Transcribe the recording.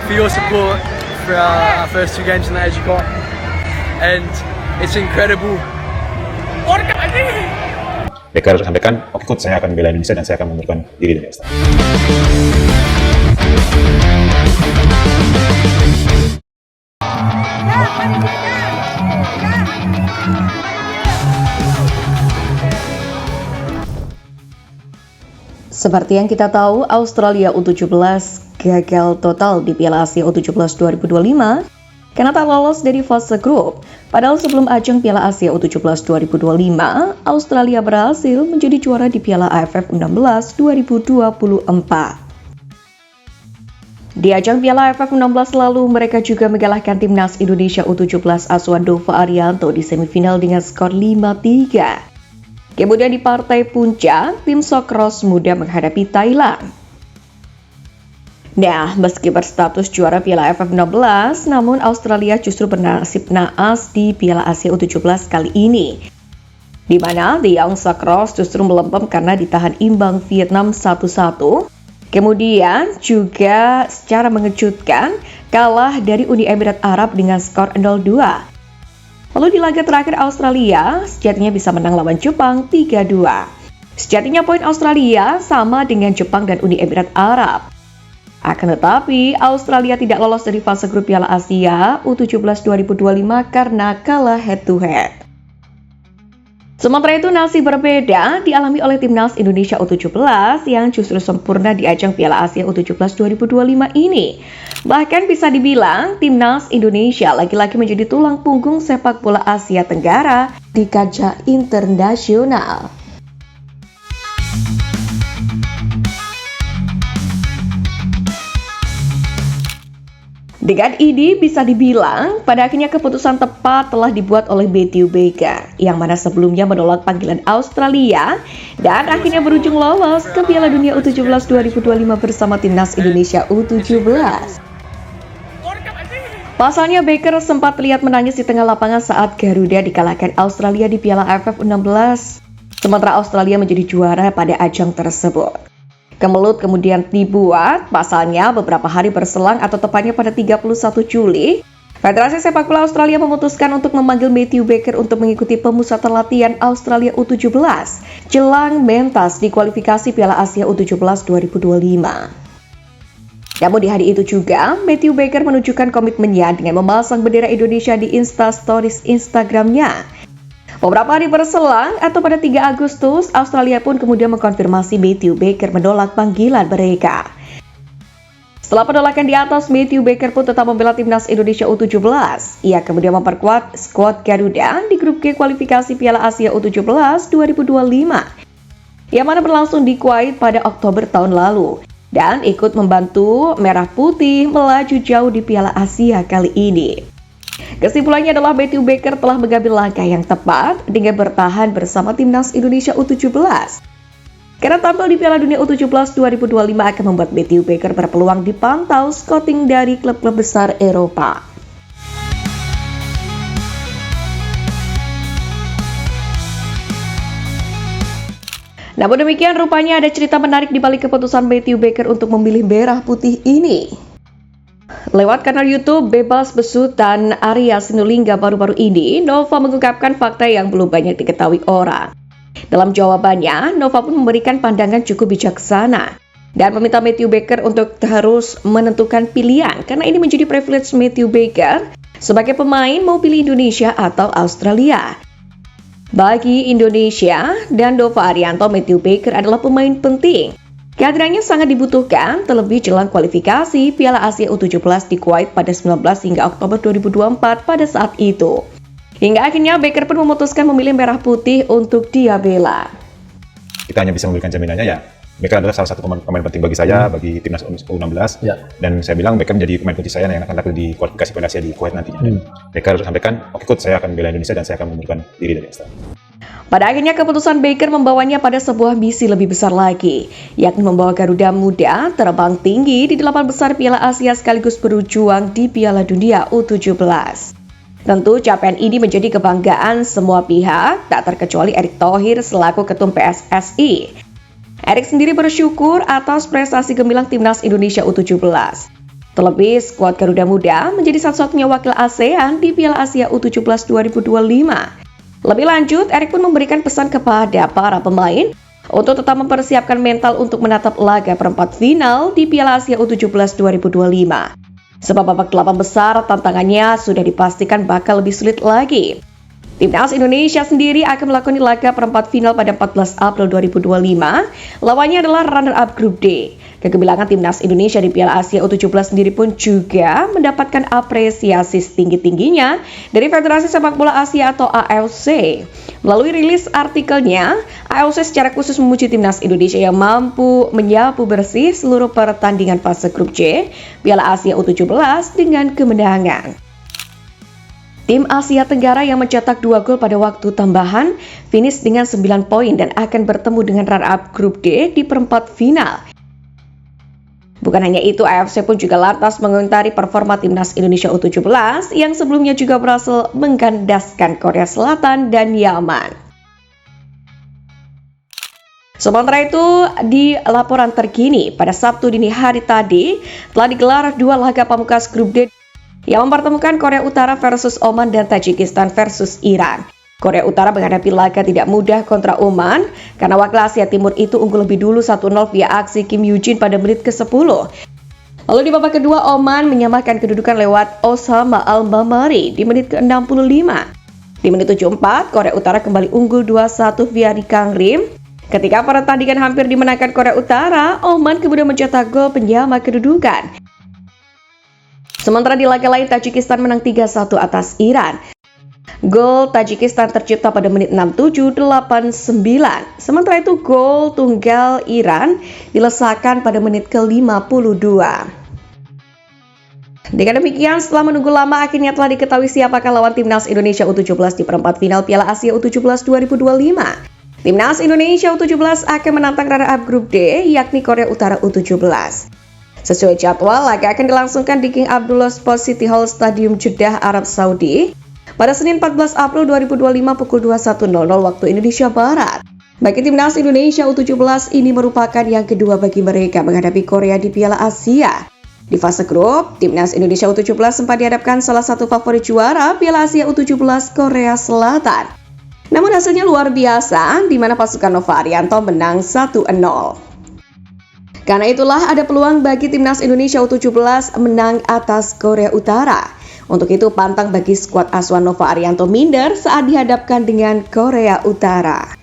for your support for our first two games in the Asia Cup, and it's incredible. Becker sampaikan, oke coach, saya akan bela Indonesia dan saya akan mengundurkan diri dari All-Star. Seperti yang kita tahu, Australia U17 gagal total di Piala Asia U17 2025 karena tak lolos dari fase grup. Padahal sebelum ajang Piala Asia U17 2025, Australia berhasil menjadi juara di Piala AFF U16 2024. Di ajang Piala AFF U16 lalu, mereka juga mengalahkan timnas Indonesia U17 asuhan Dova Arianto di semifinal dengan skor 5-3. Kemudian di partai puncak, tim Socceroos muda menghadapi Thailand. Nah, meski berstatus juara Piala AFF 16, namun Australia justru bernasib naas di Piala Asia U17 kali ini, di mana The Young Socceroos justru melempem karena ditahan imbang Vietnam 1-1. Kemudian juga secara mengejutkan kalah dari Uni Emirat Arab dengan skor 0-2. Lalu di laga terakhir Australia sejatinya bisa menang lawan Jepang 3-2. Sejatinya poin Australia sama dengan Jepang dan Uni Emirat Arab. Akan tetapi Australia tidak lolos dari fase grup Piala Asia U17 2025 karena kalah head to head. Sementara itu nasib berbeda dialami oleh timnas Indonesia U17 yang justru sempurna di ajang Piala Asia U17 2025 ini. Bahkan bisa dibilang timnas Indonesia lagi-lagi menjadi tulang punggung sepak bola Asia Tenggara di kancah internasional. Dengan ini bisa dibilang pada akhirnya keputusan tepat telah dibuat oleh Matthew Baker yang mana sebelumnya menolak panggilan Australia dan akhirnya berujung lolos ke Piala Dunia U17 2025 bersama timnas Indonesia U17. Pasalnya Baker sempat terlihat menangis di tengah lapangan saat Garuda dikalahkan Australia di Piala AFF U16, sementara Australia menjadi juara pada ajang tersebut. Kemelut kemudian dibuat, pasalnya beberapa hari berselang atau tepatnya pada 31 Juli, Federasi Sepak Bola Australia memutuskan untuk memanggil Matthew Baker untuk mengikuti pemusatan latihan Australia U17 jelang mentas di kualifikasi Piala Asia U17 2025. Namun di hari itu juga, Matthew Baker menunjukkan komitmennya dengan memasang bendera Indonesia di Instastories Instagramnya. Beberapa hari berselang atau pada 3 Agustus, Australia pun kemudian mengkonfirmasi Matthew Baker menolak panggilan mereka. Setelah penolakan di atas, Matthew Baker pun tetap membela timnas Indonesia U17. Ia kemudian memperkuat skuad Garuda di grup G kualifikasi Piala Asia U17 2025 yang mana berlangsung di Kuwait pada Oktober tahun lalu dan ikut membantu Merah Putih melaju jauh di Piala Asia kali ini. Kesimpulannya adalah Matthew Baker telah mengambil langkah yang tepat dengan bertahan bersama timnas Indonesia U17. Karena tampil di Piala Dunia U17 2025 akan membuat Matthew Baker berpeluang dipantau scouting dari klub-klub besar Eropa. Namun demikian rupanya ada cerita menarik di balik keputusan Matthew Baker untuk memilih merah putih ini. Lewat kanal YouTube Bebas Besutan Arya Sinulinga baru-baru ini, Nova mengungkapkan fakta yang belum banyak diketahui orang. Dalam jawabannya, Nova pun memberikan pandangan cukup bijaksana dan meminta Matthew Baker untuk harus menentukan pilihan karena ini menjadi privilege Matthew Baker sebagai pemain mau pilih Indonesia atau Australia. Bagi Indonesia dan Dova Arianto, Matthew Baker adalah pemain penting. Kehadirannya sangat dibutuhkan, terlebih jelang kualifikasi Piala Asia U17 di Kuwait pada 19 hingga Oktober 2024 pada saat itu. Hingga akhirnya Baker pun memutuskan memilih merah putih untuk dia bela. Kita hanya bisa memberikan jaminannya ya, Baker adalah salah satu pemain penting bagi saya, bagi timnas U16. Ya. Dan saya bilang Baker menjadi pemain kunci saya yang akan tampil di kualifikasi Piala Asia di Kuwait nantinya. Baker sampaikan, oke coach, saya akan bela Indonesia dan saya akan mengundurkan diri dari All-Star. Pada akhirnya keputusan Baker membawanya pada sebuah misi lebih besar lagi, yakni membawa Garuda Muda terbang tinggi di 8 besar Piala Asia sekaligus berjuang di Piala Dunia U17. Tentu capaian ini menjadi kebanggaan semua pihak, tak terkecuali Erick Thohir selaku Ketum PSSI. Erick sendiri bersyukur atas prestasi gemilang timnas Indonesia U17. Terlebih, skuad Garuda Muda menjadi satu-satunya wakil ASEAN di Piala Asia U17 2025. Lebih lanjut, Erik pun memberikan pesan kepada para pemain untuk tetap mempersiapkan mental untuk menatap laga perempat final di Piala Asia U17 2025. Sebab babak 8 besar tantangannya sudah dipastikan bakal lebih sulit lagi. Timnas Indonesia sendiri akan melakoni laga perempat final pada 14 April 2025. Lawannya adalah runner-up grup D. Kegemilangan Timnas Indonesia di Piala Asia U17 sendiri pun juga mendapatkan apresiasi setinggi-tingginya dari Federasi Sepak Bola Asia atau AFC. Melalui rilis artikelnya, AFC secara khusus memuji Timnas Indonesia yang mampu menyapu bersih seluruh pertandingan fase grup C Piala Asia U17 dengan kemenangan. Tim Asia Tenggara yang mencetak 2 gol pada waktu tambahan finish dengan 9 poin dan akan bertemu dengan runner-up grup D di perempat final. Bukan hanya itu, AFC pun juga lantas mengomentari performa Timnas Indonesia U17 yang sebelumnya juga berhasil menggandaskan Korea Selatan dan Yaman. Sementara itu, di laporan terkini, pada Sabtu dini hari tadi telah digelar 2 laga pamungkas grup D yang mempertemukan Korea Utara versus Oman dan Tajikistan versus Iran. Korea Utara menghadapi laga tidak mudah kontra Oman karena wakil Asia Timur itu unggul lebih dulu 1-0 via aksi Kim Yoo-jin pada menit ke-10. Lalu di babak kedua, Oman menyamakan kedudukan lewat Osama Al-Mamari di menit ke-65. Di menit 74, Korea Utara kembali unggul 2-1 via Ri Kang Rim. Ketika pertandingan hampir dimenangkan Korea Utara, Oman kemudian mencetak gol penyama kedudukan. Sementara di laga lain, Tajikistan menang 3-1 atas Iran. Gol Tajikistan tercipta pada menit 67-89. Sementara itu, gol tunggal Iran dilesakan pada menit ke-52. Dengan demikian, setelah menunggu lama, akhirnya telah diketahui siapakah lawan Timnas Indonesia U17 di perempat final Piala Asia U17 2025. Timnas Indonesia U17 akan menantang runner-up grup D, yakni Korea Utara U17. Sesuai jadwal, laga akan dilangsungkan di King Abdullah Sports City Hall Stadium Jeddah, Arab Saudi pada Senin 14 April 2025 pukul 21.00 waktu Indonesia Barat. Bagi Timnas Indonesia U17, ini merupakan yang kedua bagi mereka menghadapi Korea di Piala Asia. Di fase grup, Timnas Indonesia U17 sempat dihadapkan salah satu favorit juara Piala Asia U17 Korea Selatan. Namun hasilnya luar biasa, di mana pasukan Nova Arianto menang 1-0. Karena itulah ada peluang bagi Timnas Indonesia U17 menang atas Korea Utara. Untuk itu pantang bagi skuad asuhan Nova Arianto minder saat dihadapkan dengan Korea Utara.